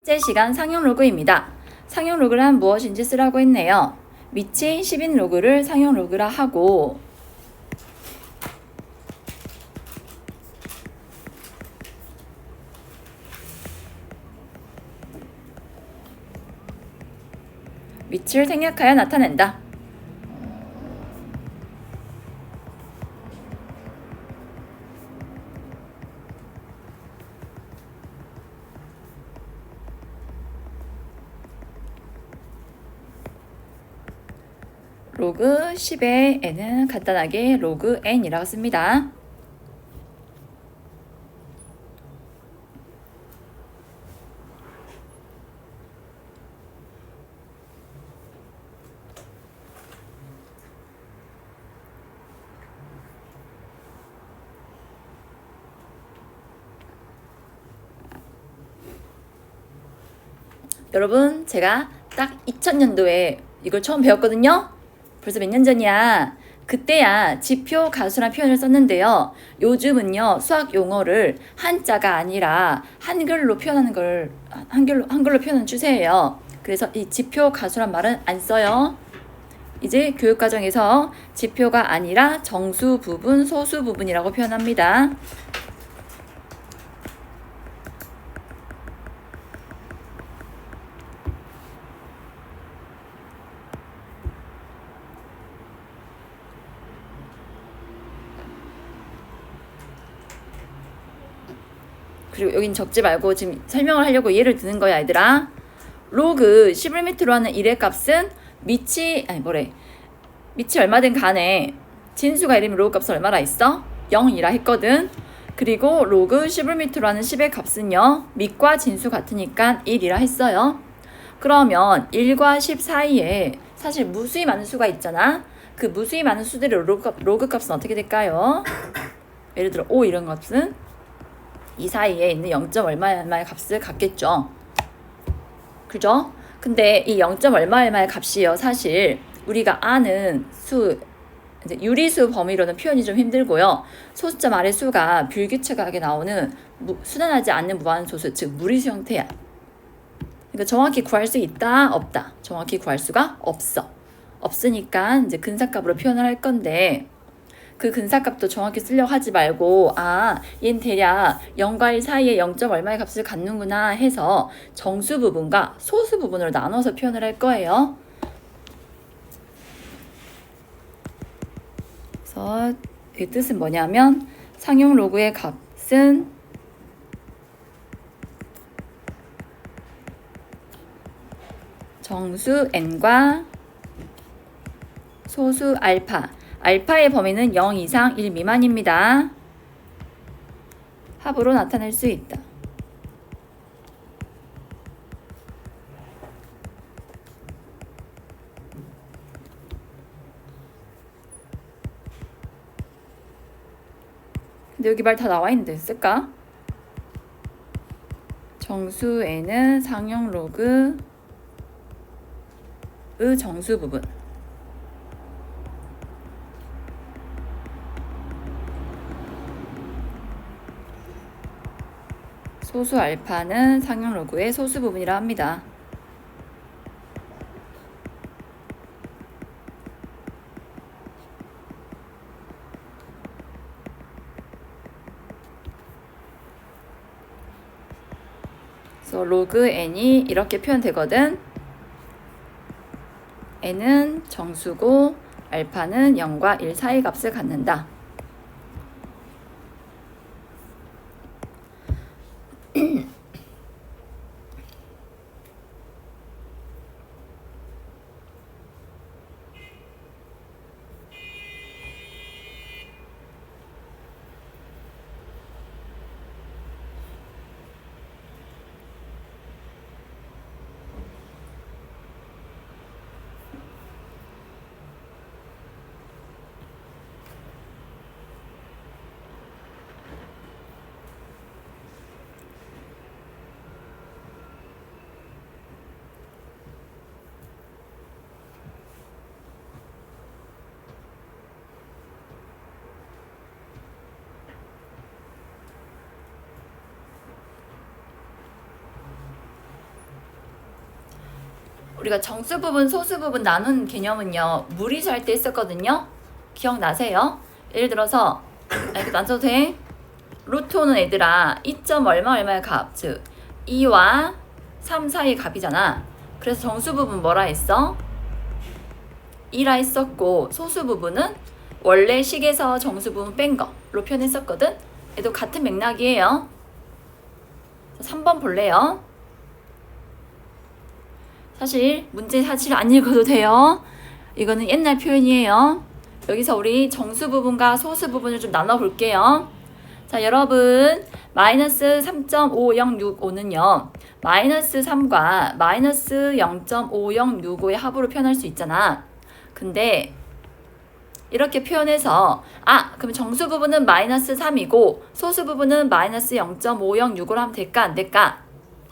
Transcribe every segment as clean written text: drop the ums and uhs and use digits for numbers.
현재 시간 상용 로그입니다. 상용 로그란 무엇인지 쓰라고 했네요. 밑이 10인 로그를 상용 로그라 하고 밑을 생략하여 나타낸다. 로그 10의 n은 간단하게 로그 n이라고 씁니다. 여러분, 제가 딱 2000년도에 이걸 처음 배웠거든요. 벌써 몇 년 전이야. 그때야 지표 가수란 표현을 썼는데요. 요즘은요, 수학 용어를 한자가 아니라 한글로 표현하는 걸 한글로 표현하는 추세예요. 그래서 이 지표 가수란 말은 안 써요. 이제 교육과정에서 지표가 아니라 정수 부분, 소수 부분이라고 표현합니다. 그리고 여긴 적지 말고 지금 설명을 하려고 예를 드는 거야, 얘들아. 로그 11m로 하는 1의 값은 밑이 얼마든 간에 진수가 이름이 로그 값은 얼마나 있어? 0이라 했거든. 그리고 로그 11m로 하는 10의 값은요, 밑과 진수 같으니까 1이라 했어요. 그러면 1과 10 사이에 사실 무수히 많은 수가 있잖아. 그 무수히 많은 수들의 로그 값은 어떻게 될까요? 예를 들어 5 이런 값은 이 사이에 있는 0. 얼마의 값을 갖겠죠. 그죠? 근데 이 0. 얼마의 값이요, 사실 우리가 아는 수, 이제 유리수 범위로는 표현이 좀 힘들고요. 소수점 아래 수가 불규칙하게 나오는 순환하지 않는 무한소수, 즉 무리수 형태야. 그러니까 정확히 구할 수 있다, 없다. 정확히 구할 수가 없어. 없으니까 이제 근사값으로 표현을 할 건데, 그 근사값도 정확히 쓰려고 하지 말고, 얘는 대략 0과 1 사이에 0. 얼마의 값을 갖는구나 해서 정수 부분과 소수 부분으로 나눠서 표현을 할 거예요. 그래서 이 뜻은 뭐냐면, 상용 로그의 값은 정수 n과 소수 알파, 알파의 범위는 0 이상 1 미만입니다. 합으로 나타낼 수 있다. 근데 여기 말 다 나와 있는데 쓸까? 정수 n은 상용 로그의 정수 부분, 소수 알파는 상용 로그의 소수 부분이라 합니다. 그래서 로그 n이 이렇게 표현되거든. n은 정수고 알파는 0과 1 사이 값을 갖는다. 우리가 정수 부분, 소수 부분 나눈 개념은요, 무리수 할 때 했었거든요. 기억나세요? 예를 들어서, 이렇게 안 써도 돼? 루토는 얘들아, 2점 얼마 얼마의 값, 즉 2와 3 사이의 값이잖아. 그래서 정수 부분 뭐라 했어? 2라 했었고, 소수 부분은 원래 식에서 정수 부분 뺀 거로 표현했었거든. 얘도 같은 맥락이에요. 3번 볼래요? 사실 문제 사실 안 읽어도 돼요. 이거는 옛날 표현이에요. 여기서 우리 정수 부분과 소수 부분을 좀 나눠 볼게요. 자, 여러분, 마이너스 3.5065는요, 마이너스 3과 마이너스 0.5065의 합으로 표현할 수 있잖아. 근데 이렇게 표현해서, 그럼 정수 부분은 마이너스 3이고 소수 부분은 마이너스 0.5065로 하면 될까 안 될까?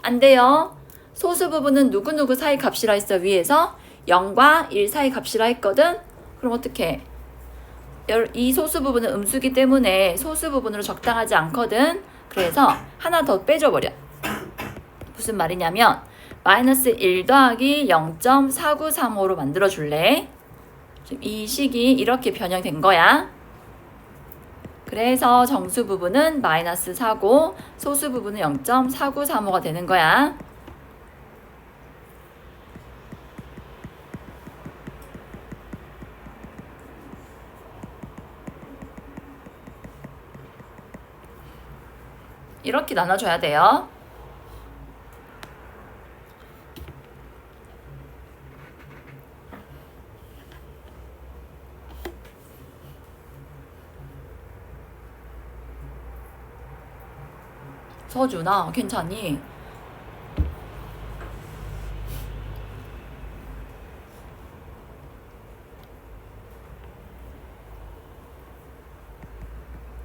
안 돼요. 소수 부분은 누구누구 사이 값이라 했어. 위에서 0과 1 사이 값이라 했거든. 그럼 어떻게? 이 소수 부분은 음수기 때문에 소수 부분으로 적당하지 않거든. 그래서 하나 더 빼줘버려. 무슨 말이냐면 마이너스 1 더하기 0.4935로 만들어줄래? 이 식이 이렇게 변형된 거야. 그래서 정수 부분은 마이너스 4고 소수 부분은 0.4935가 되는 거야. 이렇게 나눠줘야 돼요. 서준아, 괜찮니?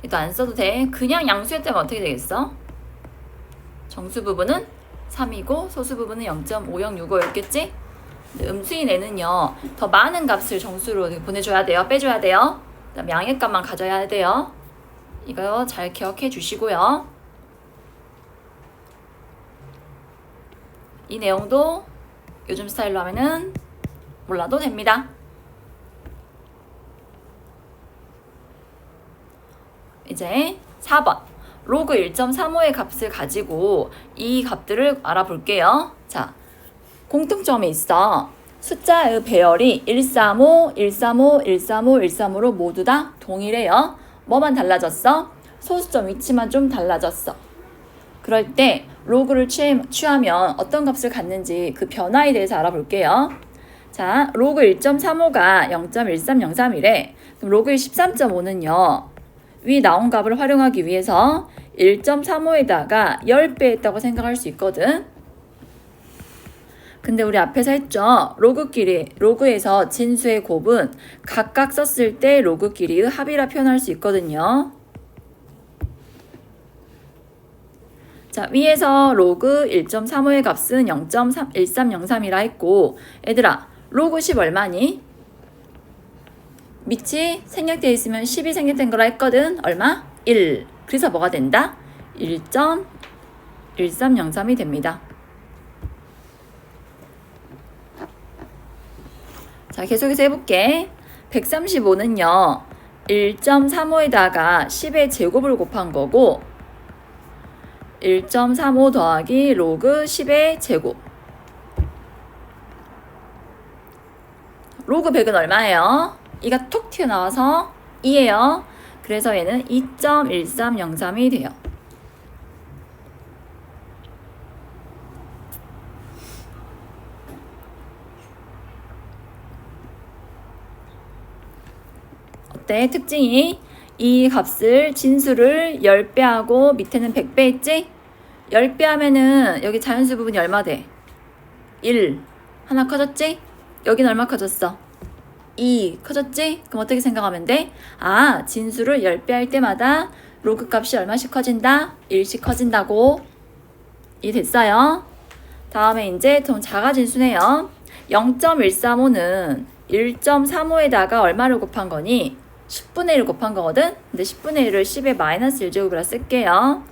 이거 안 써도 돼. 그냥 양수했다면 어떻게 되겠어? 정수 부분은 3이고 소수 부분은 0.5065였겠지? 음수인 애는요, 더 많은 값을 정수로 보내줘야 돼요. 빼줘야 돼요. 그다음 양의 값만 가져야 돼요. 이거 잘 기억해 주시고요. 이 내용도 요즘 스타일로 하면은 몰라도 됩니다. 이제 4번. 로그 1.35의 값을 가지고 이 값들을 알아볼게요. 자, 공통점이 있어. 숫자의 배열이 135, 135, 135, 135로 모두 다 동일해요. 뭐만 달라졌어? 소수점 위치만 좀 달라졌어. 그럴 때 로그를 취하면 어떤 값을 갖는지 그 변화에 대해서 알아볼게요. 자, 로그 1.35가 0.1303이래. 그럼 로그 13.5는요. 위 나온 값을 활용하기 위해서 1.35에다가 10배 했다고 생각할 수 있거든. 근데 우리 앞에서 했죠. 로그에서 진수의 곱은 각각 썼을 때 로그끼리의 합이라 표현할 수 있거든요. 자, 위에서 로그 1.35의 값은 0.1303이라 했고, 얘들아, 로그 10 얼마니? 밑이 생략되어 있으면 10이 생략된 거라 했거든. 얼마? 1. 그래서 뭐가 된다? 1.1303이 됩니다. 자, 계속해서 해볼게. 135는요. 1.35에다가 10의 제곱을 곱한 거고 1.35 더하기 로그 10의 제곱. 로그 100은 얼마예요? 이가 톡 튀어나와서 2예요. 그래서 얘는 2.1303이 돼요. 어때? 특징이 이 값을 진수를 10배 하고 밑에는 100배 했지? 10배 하면은 여기 자연수 부분이 얼마 돼? 1 하나 커졌지? 여긴 얼마 커졌어? 2 커졌지? 그럼 어떻게 생각하면 돼? 진수를 10배 할 때마다 로그 값이 얼마씩 커진다? 1씩 커진다고. 이해됐어요? 다음에 이제 좀 작아 진수네요. 0.135는 1.35에다가 얼마를 곱한 거니? 10분의 1 곱한 거거든? 근데 10분의 1을 10의 마이너스 1제곱이라 쓸게요.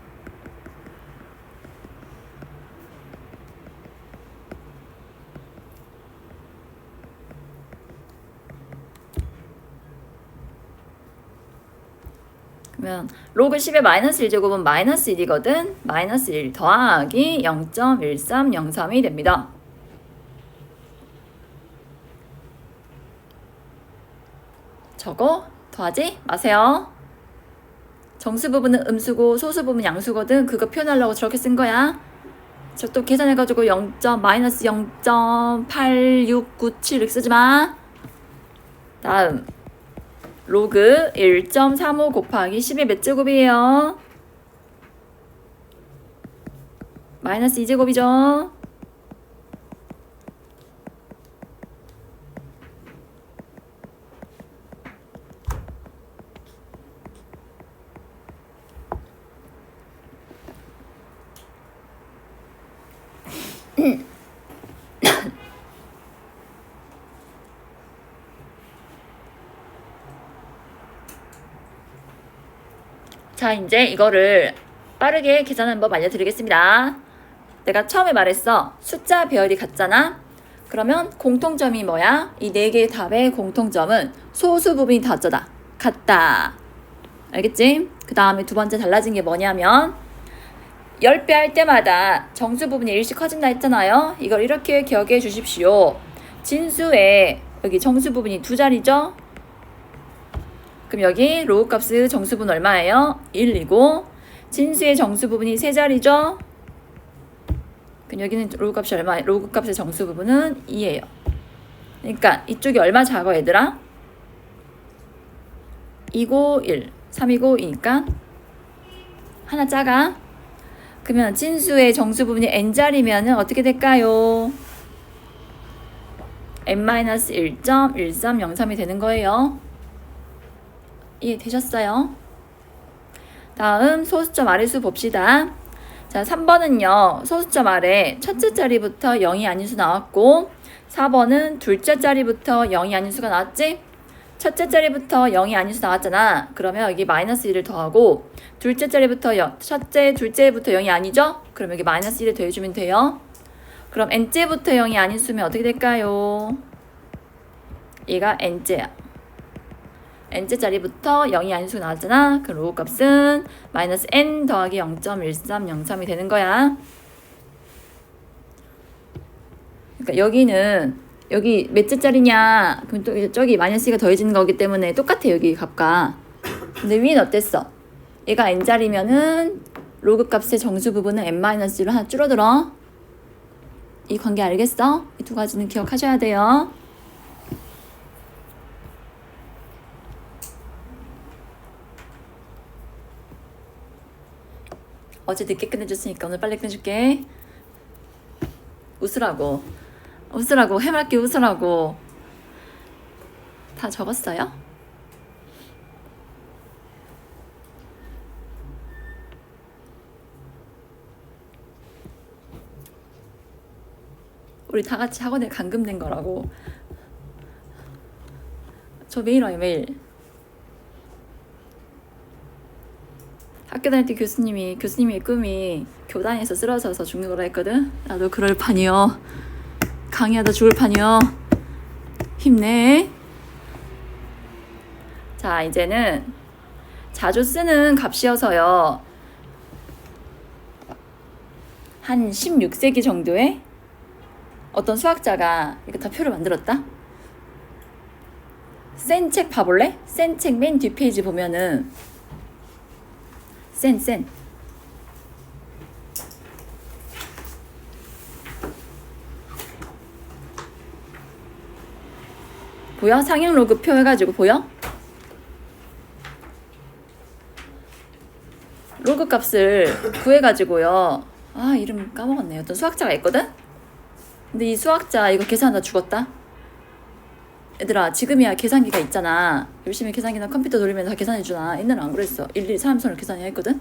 그러면 로그 10의 마이너스 1제곱은 마이너스 1이거든. 마이너스 1 더하기 0.1303이 됩니다. 저거 더하지 마세요. 정수 부분은 음수고 소수 부분 양수거든. 그거 표현하려고 저렇게 쓴 거야. 저 또 계산해가지고 0.-0.8697 이렇게 쓰지 마. 다음 로그 1.35 곱하기 10의 몇 제곱이에요? 마이너스 2제곱이죠. 자, 이제 이거를 빠르게 계산하는 법 알려드리겠습니다. 내가 처음에 말했어. 숫자 배열이 같잖아. 그러면 공통점이 뭐야? 이 4개의 답의 공통점은 소수 부분이 다 어쩌다 같다. 알겠지? 그 다음에 두 번째 달라진 게 뭐냐면 10배 할 때마다 정수 부분이 1씩 커진다 했잖아요. 이걸 이렇게 기억해 주십시오. 진수에 여기 정수 부분이 2자리죠? 그럼 여기 로그 값의 정수분 얼마예요? 1이고 진수의 정수 부분이 3자리죠? 그럼 여기는 로그 값이 얼마? 로그 값의 정수 부분은 2예요. 그러니까 이쪽이 얼마 작아 얘들아? 2고 1, 3이고 2니까 하나 작아. 그러면 진수의 정수 부분이 n자리면 어떻게 될까요? n-1.1303이 되는 거예요. 이해되셨어요? 다음 소수점 아래수 봅시다. 자, 3번은요. 소수점 아래 첫째 자리부터 0이 아닌 수 나왔고 4번은 둘째 자리부터 0이 아닌 수가 나왔지? 첫째 자리부터 0이 아닌 수 나왔잖아. 그러면 여기 마이너스 1을 더하고 둘째 자리부터 둘째부터 0이 아니죠? 그럼 여기 마이너스 1을 더해주면 돼요. 그럼 n째부터 0이 아닌 수면 어떻게 될까요? 얘가 n째야. n째 자리부터 0이 아닌 수가 나왔잖아. 그럼 로그 값은 마이너스 n 더하기 0.1303이 되는 거야. 그러니까 여기는 여기 몇째 자리냐? 그럼 또 저기 마이너스 2가 더해지는 거기 때문에 똑같아 여기 값과. 근데 위는 어땠어? 얘가 n자리면은 로그 값의 정수 부분은 n-1로 하나 줄어들어. 이 관계 알겠어? 이 두 가지는 기억하셔야 돼요. 어제 늦게 끝내줬으니까 오늘 빨리 끝내줄게. 웃으라고. 웃으라고. 해맑게 웃으라고. 다 적었어요? 우리 다 같이 학원에 감금된 거라고. 저 매일 와요, 매일. 학교 다닐 때 교수님의 꿈이 교단에서 쓰러져서 죽는 거라 했거든. 나도 그럴 판이요. 강의하다 죽을 판이요. 힘내. 자, 이제는 자주 쓰는 값이어서요. 한 16세기 정도에 어떤 수학자가 이거 다 표를 만들었다. 센 책 봐볼래? 센 책 맨 뒷페이지 보면은 센 보여? 상형 로그 표 해가지고 보여? 로그 값을 구해가지고요. 아, 이름 까먹었네. 어떤 수학자가 있거든? 근데 이 수학자 이거 계산하다 죽었다. 얘들아, 지금이야 계산기가 있잖아. 열심히 계산기나 컴퓨터 돌리면서 다 계산해주나. 옛날엔 안 그랬어. 일일이 사람손으로 계산해야 했거든.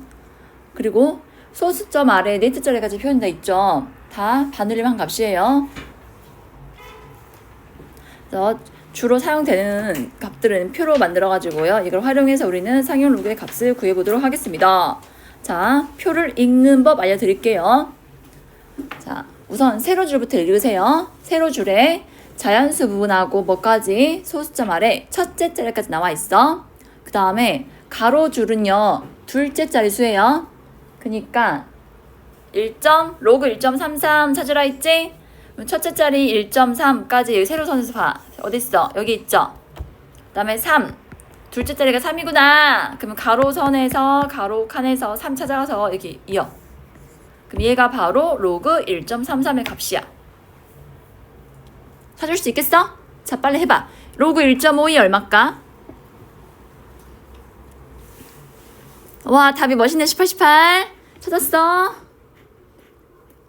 그리고 소수점 아래 네트 자리까지 표현돼 있죠. 다 반올림한 값이에요. 그래서 주로 사용되는 값들은 표로 만들어가지고요. 이걸 활용해서 우리는 상형 로그의 값을 구해보도록 하겠습니다. 자, 표를 읽는 법 알려드릴게요. 자, 우선 세로줄부터 읽으세요. 세로줄에 자연수 부분하고 뭐까지 소수점 아래 첫째 자리까지 나와 있어. 그 다음에 가로줄은요 둘째 자리수예요. 그러니까 로그 1.33 찾으라 했지? 그럼 첫째 자리 1.3까지 세로 선에서 봐. 어딨어? 여기 있죠? 그 다음에 3 둘째 자리가 3이구나. 그러면 가로선에서 가로 칸에서 3 찾아가서 여기 이어. 그럼 얘가 바로 로그 1.33의 값이야. 찾을 수 있겠어? 자 빨리 해봐. 로그 1.5이 얼마일까? 와 답이 멋있네. 18 찾았어.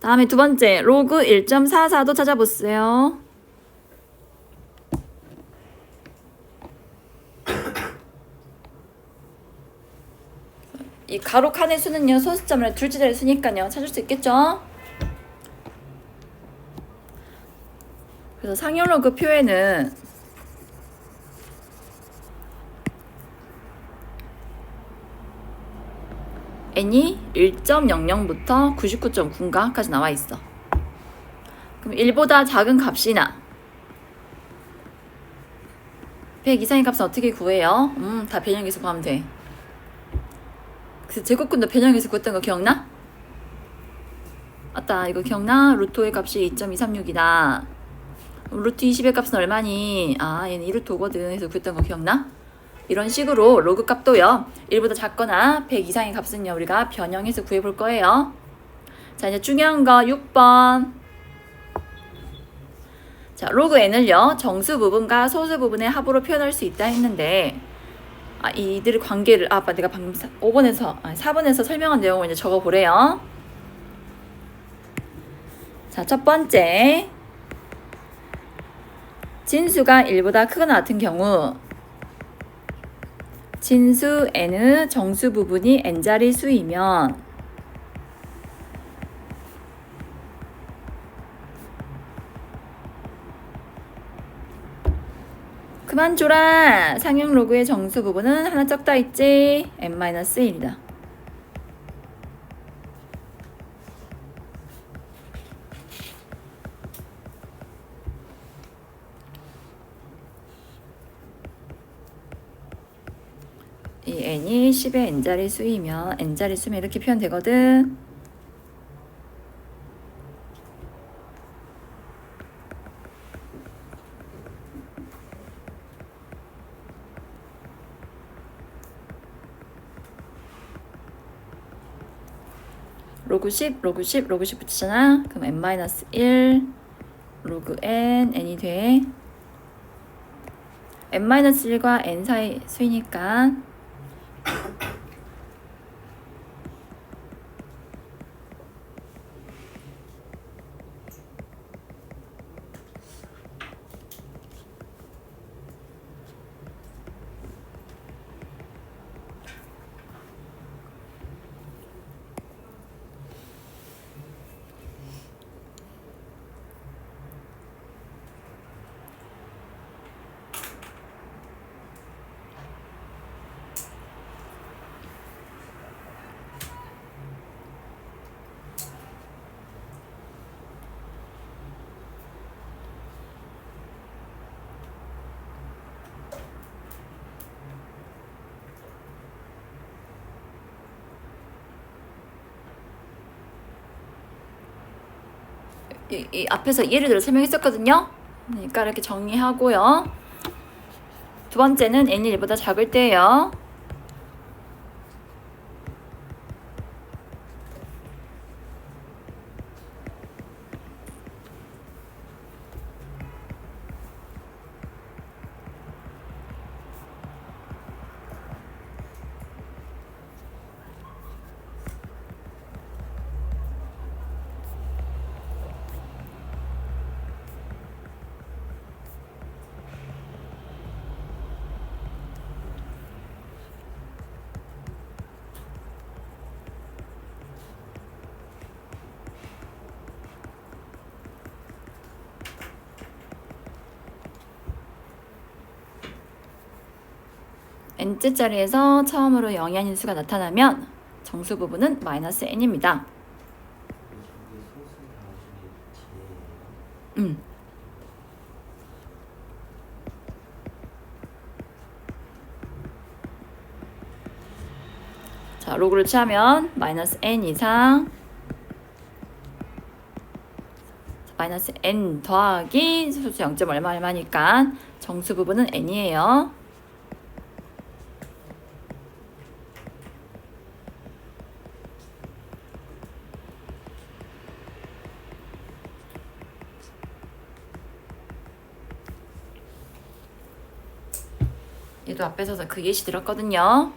다음에 두 번째 로그 1.44도 찾아보세요. 이 가로 칸의 수는요 소수점을 둘째 자리 수니까요 찾을 수 있겠죠? 그래서 상용 로그 표에는 n이 1.00부터 99.9인가까지 나와 있어. 그럼 1보다 작은 값이나 100 이상의 값은 어떻게 구해요? 다 변형해서 구하면 돼. 그래서 제곱근도 변형해서 구했던 거 기억나? 맞다. 이거 기억나? 루트 5의 값이 2.236이다. 루트 20의 값은 얼마니? 아 얘는 2루트 5거든 해서 구했던 거 기억나? 이런 식으로 로그 값도요 1보다 작거나 100 이상의 값은요 우리가 변형해서 구해볼 거예요. 자 이제 중요한 거 6번. 자 로그 n을요 정수 부분과 소수 부분의 합으로 표현할 수 있다 했는데 이들의 관계를 아빠 내가 방금 4번에서 설명한 내용을 이제 적어보래요. 자 첫 번째 진수가 1보다 크거나 같은 경우 진수 n의 정수 부분이 n자리 수이면 그만 줘라. 상용 로그의 정수 부분은 하나 적다 있지? n-1이다. 이 n이 10의 n자리 수이면 n자리 수면 이렇게 표현되거든. 로그 10, 로그 10, 로그 10 붙이잖아. 그럼 n-1 로그 n이 돼. n-1과 n 사이 수이니까 이 앞에서 예를 들어 설명했었거든요. 그러니까 이렇게 정리하고요. 두 번째는 n이 1보다 작을 때예요. n째 자리에서 처음으로 영이한 인수가 나타나면 정수 부분은 마이너스 n입니다. 로그를 취하면 마이너스 n 이상 마이너스 n 더하기 소수 0. 얼마 얼마니까 정수 부분은 n이에요. 얘도 앞에서 그 예시 들었거든요.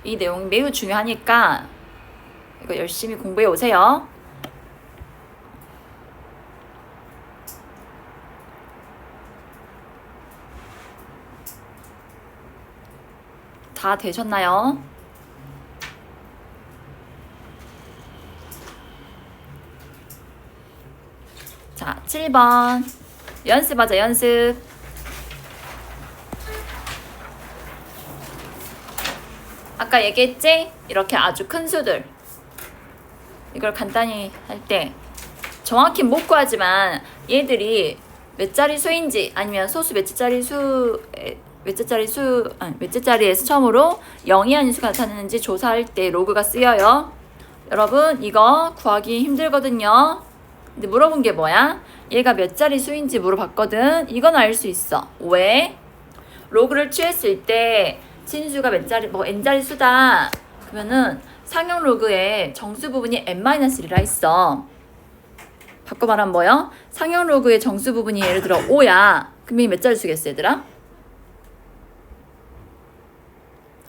이 내용이 매우 중요하니까 이거 열심히 공부해 오세요. 다 되셨나요? 자, 7번 연습하자, 연습. 아까 얘기했지? 이렇게 아주 큰 수들 이걸 간단히 할 때 정확히 못 구하지만 얘들이 몇 자리 수인지 아니면 소수 몇 자리에서 처음으로 0이 아닌 수가 나타나는지 조사할 때 로그가 쓰여요. 여러분 이거 구하기 힘들거든요. 근데 물어본 게 뭐야? 얘가 몇 자리 수인지 물어봤거든. 이건 알 수 있어. 왜? 로그를 취했을 때 진수가 몇 자리, n자리 수다. 그러면은 상용 로그의 정수 부분이 n-1이라 했어. 바꿔 말하면 뭐요? 상용 로그의 정수 부분이 예를 들어 5야. 그럼 이몇 자리 수겠어, 얘들아?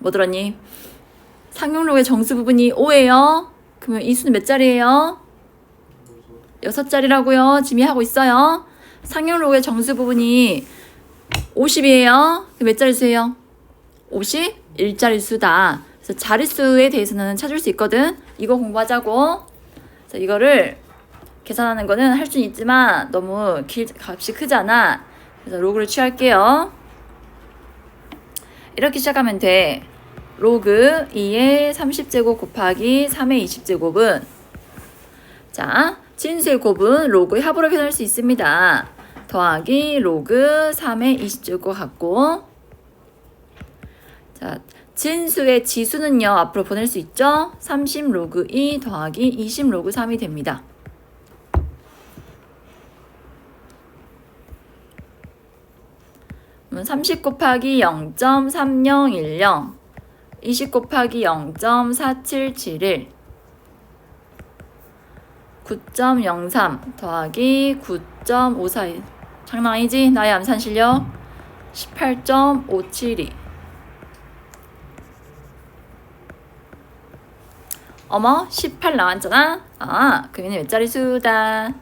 뭐 들었니? 상용 로그의 정수 부분이 5예요. 그러면 이 수는 몇 자리예요? 6자리라고요. 지금 하고 있어요. 상용 로그의 정수 부분이 50이에요. 그럼 몇 자리 수예요? 51자리 수다. 그래서 자릿수에 대해서는 찾을 수 있거든. 이거 공부하자고. 자, 이거를 계산하는 거는 할 수는 있지만 너무 값이 크잖아. 그래서 로그를 취할게요. 이렇게 시작하면 돼. 로그 2의 30제곱 곱하기 3의 20제곱은 자, 진수의 곱은 로그의 합으로 표현할 수 있습니다. 더하기 로그 3의 20제곱 같고 자, 진수의 지수는요 앞으로 보낼 수 있죠. 30 로그 2 더하기 20 로그 3이 됩니다. 그러면 30 곱하기 0.3010 20 곱하기 0.4771 9.03 더하기 9.541 장난 아니지? 나의 암산 실력 18.572 어머 18 나왔잖아. 아 그럼 얘는 몇 자리 수다?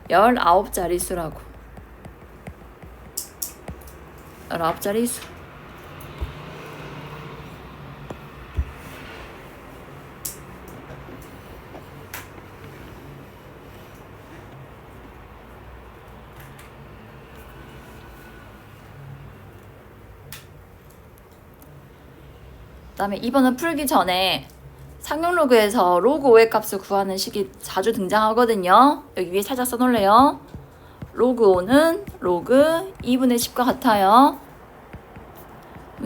19자리 수라고. 19자리 수. 그 다음에 2번은 풀기 전에 상용 로그에서 로그 5의 값을 구하는 식이 자주 등장하거든요. 여기 위에 살짝 써놓을래요. 로그 5는 로그 2분의 10과 같아요.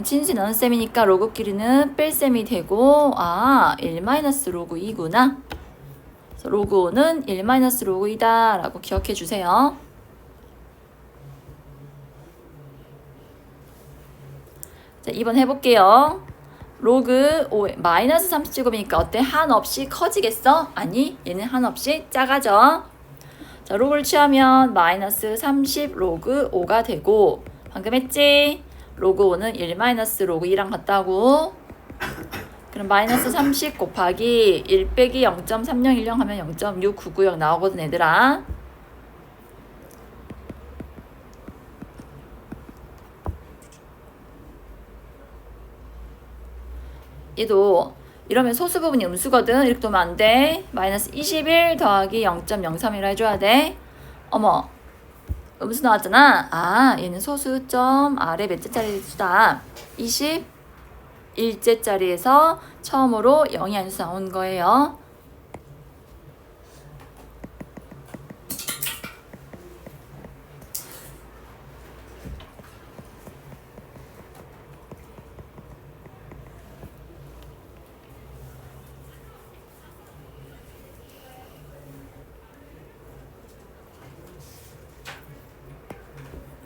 진수 나눗셈이니까 로그끼리는 뺄셈이 되고 1-로그 2구나. 그래서 로그 5는 1-로그 2다 라고 기억해 주세요. 자, 2번 해볼게요. 로그 5 마이너스 30제곱이니까 어때? 한없이 커지겠어? 아니 얘는 한없이 작아져. 자 로그를 취하면 마이너스 30 로그 5가 되고 방금 했지? 로그 5는 1-로그 2랑 같다고. 그럼 마이너스 30 곱하기 1 빼기 0.3010 하면 0.6990 나오거든 얘들아. 얘도 이러면 소수 부분이 음수거든. 이렇게 놓으면 안 돼. 마이너스 21 더하기 0.03이라 해줘야 돼. 어머, 음수 나왔잖아. 아, 얘는 소수점 아래 몇 제짜리 수다. 21제짜리에서 처음으로 0이 아닌 수 나온 거예요.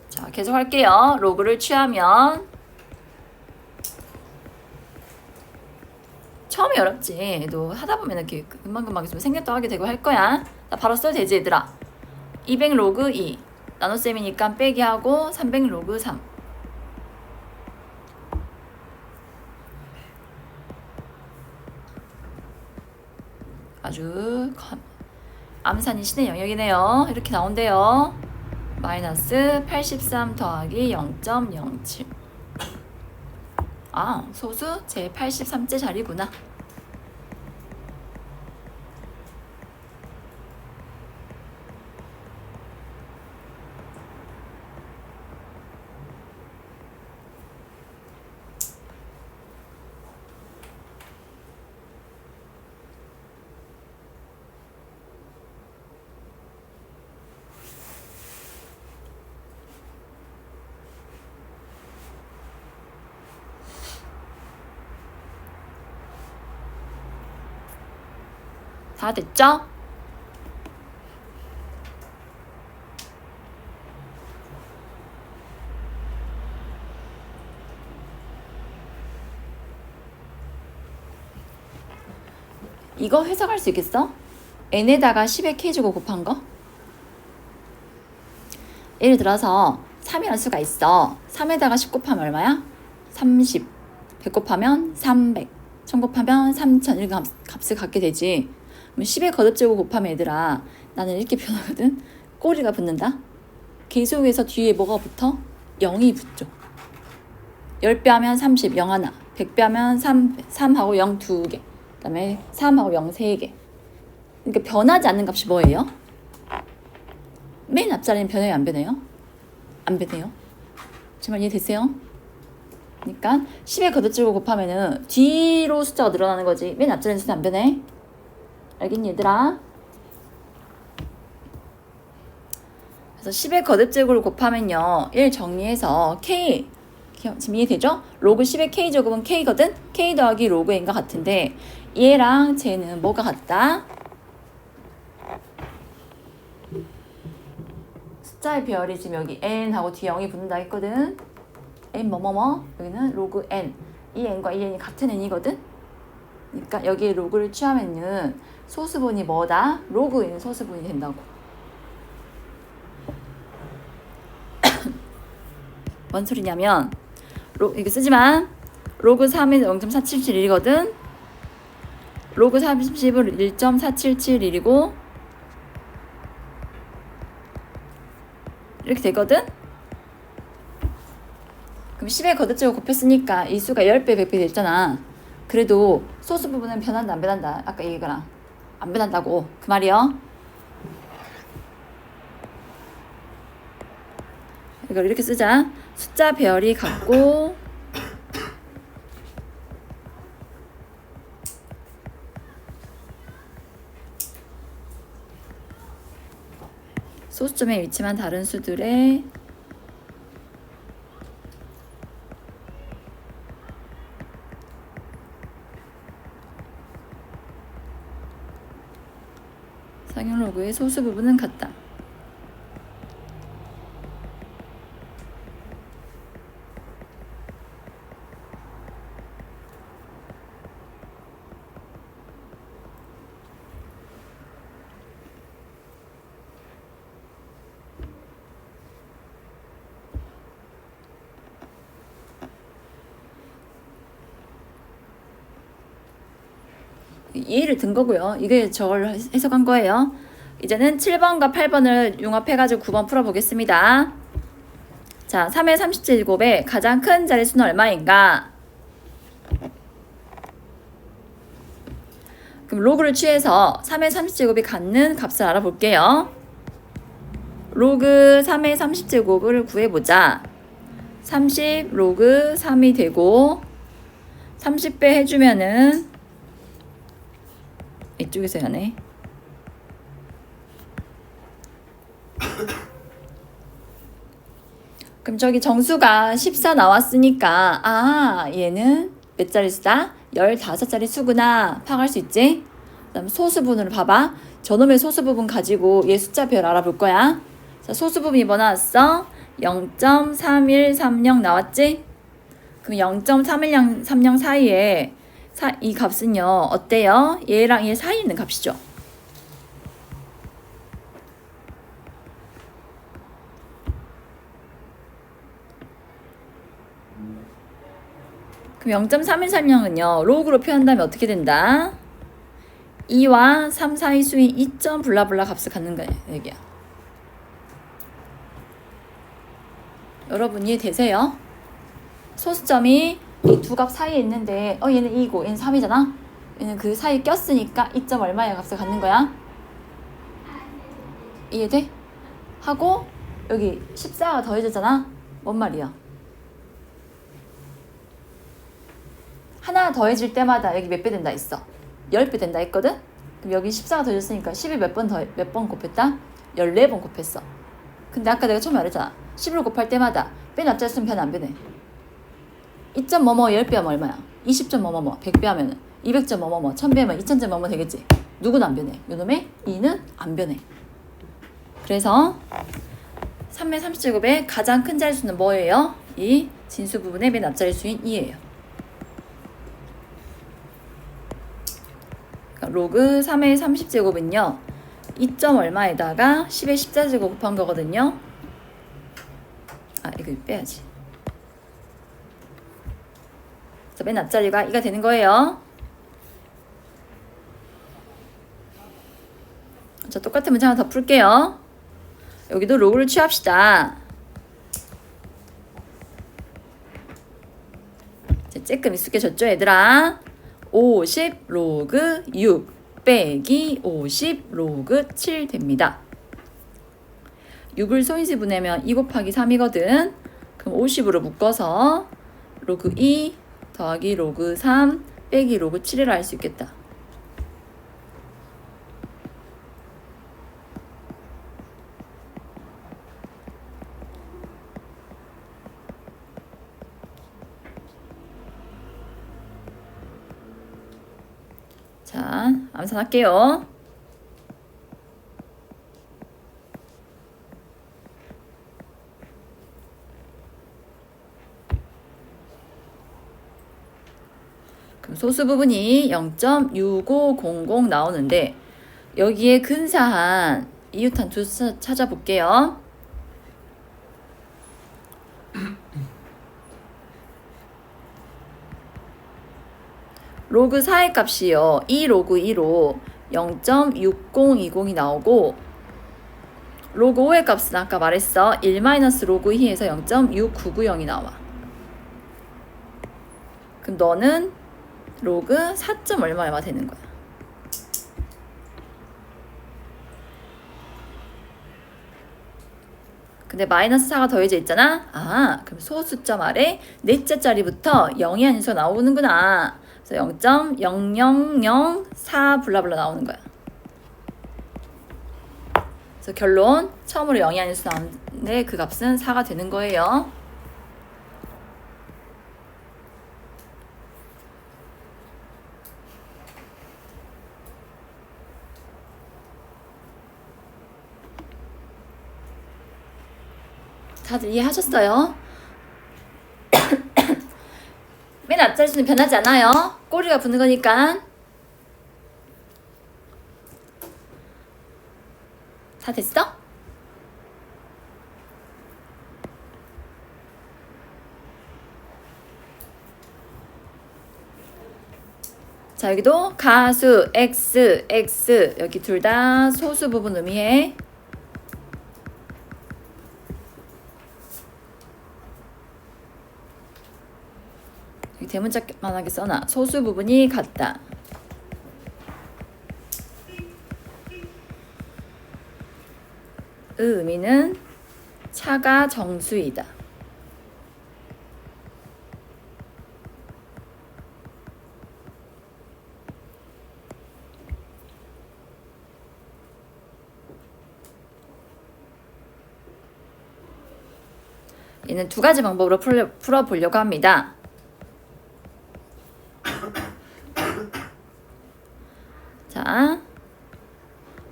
자, 계속 할게요. 로그를 취하면 처음이 어렵지. 너 하다 보면 이렇게 금방금방 있으면 생략도 하게 되고 할 거야. 나 바로 써도 되지, 얘들아. 200 로그 2 나눗셈이니까 빼기 하고 300 로그 3. 아주 암산이 신의 영역이네요. 이렇게 나온대요. 마이너스 83 더하기 0.07. 아, 소수 제 83째 자리구나. 다 됐죠? 이거 해석할 수 있겠어? n에다가 10의 k제곱 곱한 거? 예를 들어서 3이라는 수가 있어. 3에다가 10 곱하면 얼마야? 30. 100 곱하면 300. 1000 곱하면 3000. 이렇게 값을 갖게 되지. 그럼 10의 거듭제곱 곱하면 얘들아, 나는 이렇게 표현하거든. 꼬리가 붙는다. 계속해서 뒤에 뭐가 붙어? 0이 붙죠. 10배 하면 30, 0 하나. 100배 하면 3하고 0 2개. 그 다음에 3하고 0 3개. 그러니까 변하지 않는 값이 뭐예요? 맨 앞자리는 변해요, 안 변해요? 안 변해요. 정말 이해됐어요? 그러니까 10의 거듭제곱 곱하면은 뒤로 숫자가 늘어나는 거지. 맨 앞자리는 숫자 안 변해. 알겠니, 얘들아? 그래서 10의 거듭제곱을 곱하면요, 1 정리해서 k, 지금 이해되죠? 로그 10의 k제곱은 k거든? k 더하기 로그 n과 같은데 얘랑 쟤는 뭐가 같다? 숫자의 배열이 지금 여기 n하고 뒤에 0이 붙는다 했거든? n 뭐뭐뭐, 여기는 로그 n. 이 n과 이 n이 같은 n이거든? 그러니까 여기에 로그를 취하면은 소수분이 뭐다? 로그 n 소수분이 된다고. 뭔 소리냐면 이거 쓰지만 로그 3은 0.4771이거든. 로그 30은 1.4771이고 이렇게 되거든. 그럼 10의 거듭제곱 곱했으니까 이 수가 10배 100배 됐잖아. 그래도 소수 부분은 변한다 안 변한다? 아까 얘기거랑 안 변한다고 그 말이요. 이걸 이렇게 쓰자. 숫자 배열이 같고 소수점의 위치만 다른 수들의 상용 로그의 소수 부분은 같다. 이해를 든 거고요. 이게 저걸 해석한 거예요. 이제는 7번과 8번을 융합해가지고 9번 풀어보겠습니다. 자, 3의 37제곱의 가장 큰 자릿수는 얼마인가? 그럼 로그를 취해서 3의 30제곱이 갖는 값을 알아볼게요. 로그 3의 30제곱을 구해보자. 30 로그 3이 되고 30배 해주면은 이쪽에서 하네. 그럼 저기 정수가 14 나왔으니까 얘는 몇 자리 수다? 15자리 수구나 파악할 수 있지? 그 다음 소수분으로 봐봐. 저놈의 소수부분 가지고 얘 숫자별 알아볼 거야. 자, 소수부분이 뭐 나왔어? 0.3130 나왔지? 그럼 0.3130 사이에 이 값은요 어때요? 얘랑 얘 사이에 있는 값이죠. 그럼 0.3130은요 로그로 표현한다면 어떻게 된다? 2와 3 사이 수인 2점 블라블라 값을 갖는 거야 얘기야. 여러분 이해되세요? 소수점이 이 두 값 사이에 있는데 얘는 2고 얘는 3이잖아. 얘는 그 사이에 꼈으니까 2점 얼마의 값을 갖는 거야. 이해돼? 하고 여기 14가 더해졌잖아. 뭔 말이야? 하나 더해질 때마다 여기 몇 배 된다 했어? 10배 된다 했거든? 그럼 여기 14가 더해졌으니까 10이 몇 번 곱했다? 14번 곱했어. 근데 아까 내가 처음에 말했잖아. 10을 곱할 때마다 뺀 앞자리 수는 변 안 변해. 2점 뭐뭐 10배 하면 얼마야? 20점 뭐뭐 100배 하면은 200점 뭐뭐 1000배 하면 2000점 뭐뭐 되겠지? 누구는 안 변해. 요놈의 2는 안 변해. 그래서 3의 30제곱의 가장 큰 자리수는 뭐예요? 이 진수 부분의 맨 앞자리 수인 2예요. 그러니까 로그 3의 30제곱은요 2점 얼마에다가 10의 14제곱 곱한 거거든요. 이거 빼야지. 그래서 맨 앞자리가 2가 되는 거예요. 자, 똑같은 문제 하나 더 풀게요. 여기도 로그를 취합시다. 조금 익숙해졌죠 얘들아? 50 로그 6 빼기 50 로그 7 됩니다. 6을 소인수 분해면 2 곱하기 3이거든. 그럼 50으로 묶어서 로그 2 더하기 로그 3 빼기 로그 7이라 할 수 있겠다. 자, 암산할게요. 그럼 소수 부분이 0.6500 나오는데 여기에 근사한 이웃한 두 찾아볼게요. 로그 4의 값이요. 2 로그 2로 0.6020이 나오고 로그 5의 값은 아까 말했어. 1 마이너스 로그 2에서 0.6990이 나와. 그럼 너는 로그 4점 얼마 되는 거야. 근데 마이너스 4가 더해져 있잖아. 그럼 소수점 아래 넷째 자리부터 0이 아닌 수가 나오는구나. 그래서 0.0004 블라블라 나오는 거야. 그래서 결론 처음으로 0이 아닌 수 나오는데 그 값은 4가 되는 거예요. 다들 이해하셨어요? 맨 앞자리 수는 변하지 않아요. 꼬리가 붙는 거니까. 다 됐어? 자, 여기도 가수 x, x 여기 둘 다 소수 부분 의미해. 대문짝만하게 써놔. 소수 부분이 같다. 의미는 차가 정수이다. 얘는 두 가지 방법으로 풀어보려고 합니다. 자,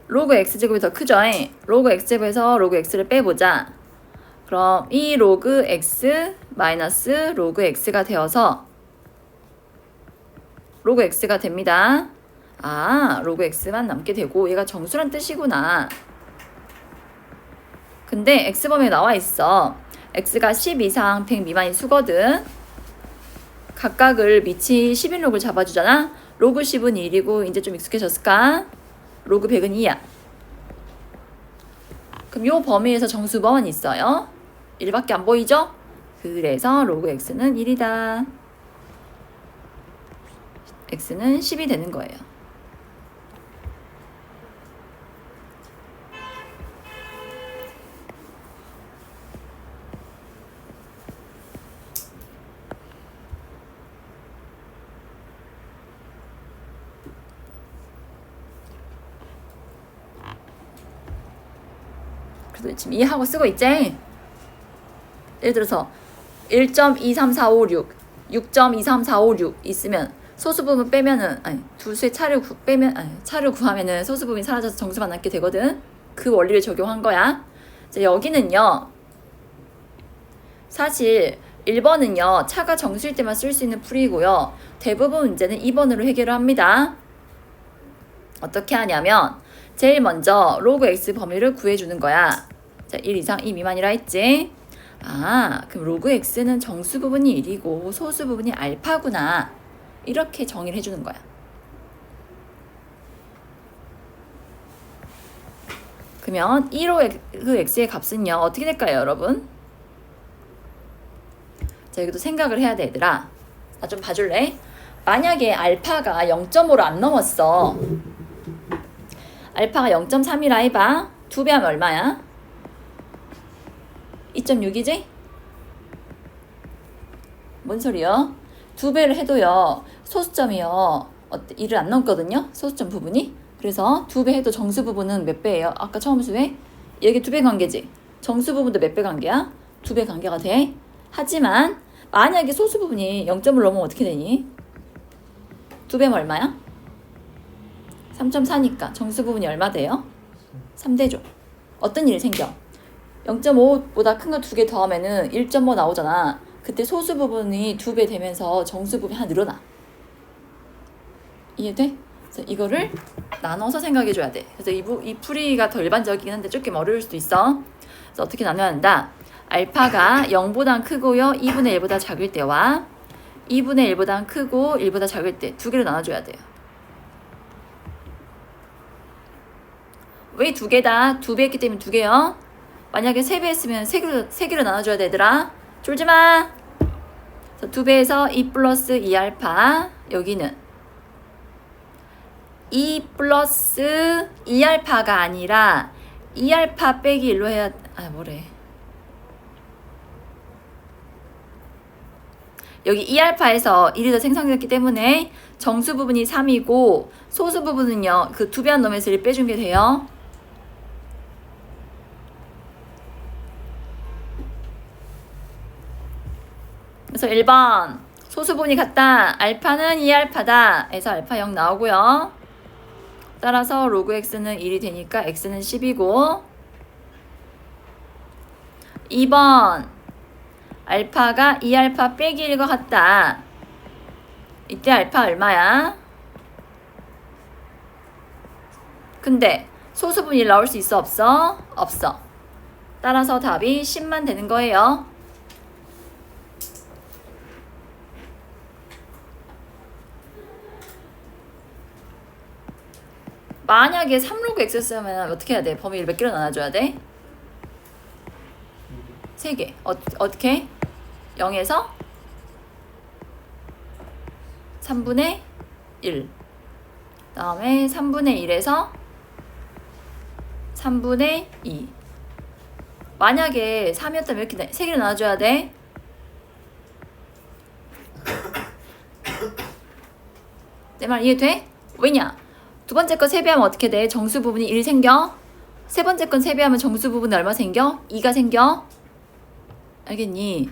로그 x제곱이 더 크죠? 로그 x제곱에서 로그 x를 빼보자. 그럼 이 로그 x 마이너스 로그 x가 되어서 로그 x가 됩니다. 아, 로그 x만 남게 되고 얘가 정수란 뜻이구나. 근데 x범위에 나와 있어. x가 10 이상 100 미만인 수거든. 각각을 밑이 10인 로그를 잡아주잖아. 로그 10은 1이고 이제 좀 익숙해졌을까? 로그 100은 2야. 그럼 요 범위에서 정수범은 있어요. 1밖에 안 보이죠? 그래서 로그 x는 1이다. x는 10이 되는 거예요. 그래도 지금 이해하고 쓰고 있지? 예를 들어서 1.23456, 6.23456 있으면 소수 부분 빼면은 두수의 차를 구하면은 소수 부분이 사라져서 정수만 남게 되거든. 그 원리를 적용한 거야. 이제 여기는요. 사실 1번은요. 차가 정수일 때만 쓸 수 있는 풀이고요. 대부분 문제는 2번으로 해결을 합니다. 어떻게 하냐면 제일 먼저 로그 x 범위를 구해주는 거야. 자, 1 이상 2 미만이라 했지. 아, 그럼 로그 x는 정수 부분이 1이고 소수 부분이 알파구나. 이렇게 정의를 해주는 거야. 그러면 1호 그 x의 값은요. 어떻게 될까요, 여러분? 자, 여기도 생각을 해야 돼, 얘들아. 나 좀 봐줄래? 만약에 알파가 0.5를 안 넘었어. 알파가 0.3이라 해봐. 2배 하면 얼마야? 2.6이지? 뭔 소리요? 2배를 해도요. 소수점이요. 1을 안 넘거든요. 소수점 부분이. 그래서 2배 해도 정수 부분은 몇 배예요? 아까 처음 수에 이게 2배 관계지. 정수 부분도 몇 배 관계야? 2배 관계가 돼. 하지만 만약에 소수 부분이 0.1 넘으면 어떻게 되니? 2배면 얼마야? 3.4니까 정수 부분이 얼마 돼요? 3대죠. 어떤 일이 생겨? 0.5보다 큰 거 2개 더하면은 1.5 나오잖아. 그때 소수 부분이 2배 되면서 정수 부분이 하나 늘어나. 이해돼? 그래서 이거를 나눠서 생각해 줘야 돼. 그래서 이 풀이가 더 일반적이긴 한데 조금 어려울 수도 있어. 그래서 어떻게 나눠야 한다? 알파가 0보다 크고요. 2분의 1보다 작을 때와 2분의 1보다 크고 1보다 작을 때 두 개로 나눠줘야 돼요. 왜 두 개다? 2배 했기 때문에 2개요. 만약에 3배 했으면 3개로 나눠줘야 되더라. 졸지 마. 2배에서 2 플러스 2알파. 여기는 2 플러스 2알파가 아니라 2알파 빼기 1로 해야, 뭐래. 여기 2알파에서 1이 더 생성됐기 때문에 정수 부분이 3이고 소수 부분은요. 그 2배 안 넘어서 1 빼준 게 돼요. 그래서 1번 소수 부분이 같다. 알파는 2알파다. 해서 알파 0 나오고요. 따라서 로그 x는 1이 되니까 x는 10이고 2번 알파가 2알파 빼기 1과 같다. 이때 알파 얼마야? 근데 소수분 1 나올 수 있어 없어? 없어. 따라서 답이 10만 되는 거예요. 만약에 3로그 x 쓰면 어떻게 해야 돼? 범위를 몇 개로 나눠줘야 돼? 3개. 어떻게? 0에서 3분의 1. 다음에 3분의 1에서 3분의 2. 만약에 3이었다면 이렇게 3개를 나눠줘야 돼. 내 말 이해돼? 왜냐? 두 번째 거 세배하면 어떻게 돼? 정수 부분이 1 생겨. 세 번째 건 세배하면 정수 부분이 얼마 생겨? 2가 생겨. 알겠니?